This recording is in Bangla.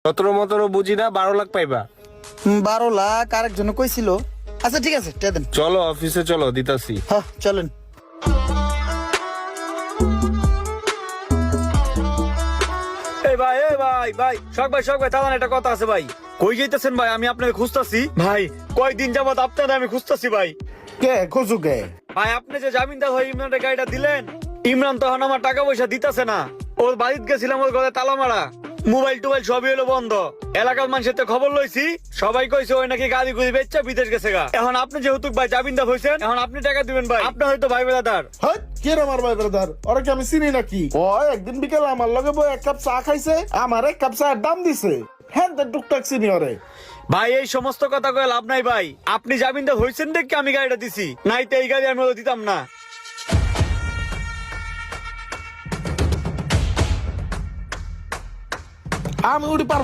সতেরো মতরো বুঝি না, 12 লাখ পাইবা। 12 লাখ আরেকজন কইছিল। আচ্ছা ঠিক আছে, টেয়া দেন। চলো অফিসে চলো, দিতাছি। হ্যাঁ চলেন। এই ভাই, এই ভাই, ভাই শখ ভাই, শখ ভাই, তাহলে একটা কথা আছে ভাই। কই যাইতেছেন ভাই? আমি আপনাকে খুঁজতাছি ভাই, কয়দিন যাবত আপনার আমি খুঁজতাছি ভাই। কে খোঁজু কে? ভাই আপনি যে জামিনদার হয়ে ইমরানের গাড়িটা দিলেন, ইমরান তখন আমার টাকা পয়সা দিতেছে না। ওর বাড়িতে গেছিলাম, ওর ঘরে তালা মারা, মোবাইল টোবাইল সবই হলো বন্ধ। এলাকার মানুষের তো খবর লইছি, সবাই কইছে ওই নাকি গাড়ি গুড়ি বেচা বিদেশ গেছে গা। এখন আপনি যেহেতু ভাই জামিনদার হয়েছেন, এখন আপনি টাকা দিবেন ভাই। আপনার হয়তো ভাই বেড়াদার। হ্যাঁ কে রে আমার ভাই ব্রাদার? ওরা কি আমি চিনি নাকি? ও একদিন বিকেলে আমার লগে বই 1 কাপ চা খাইছে, আমার 1 কাপ চায়ের দাম দিছে। হ্যাঁ টুকটাক চিনি ওরে। ভাই এই সমস্ত কথা কয়ে লাভ নাই ভাই। আপনি জামিনদার হয়েছেন দেখে আমি গাড়িটা দিছি, নাইতে এই গাড়ি আমি ওরে দিতাম না। আমি উড়ি পারবো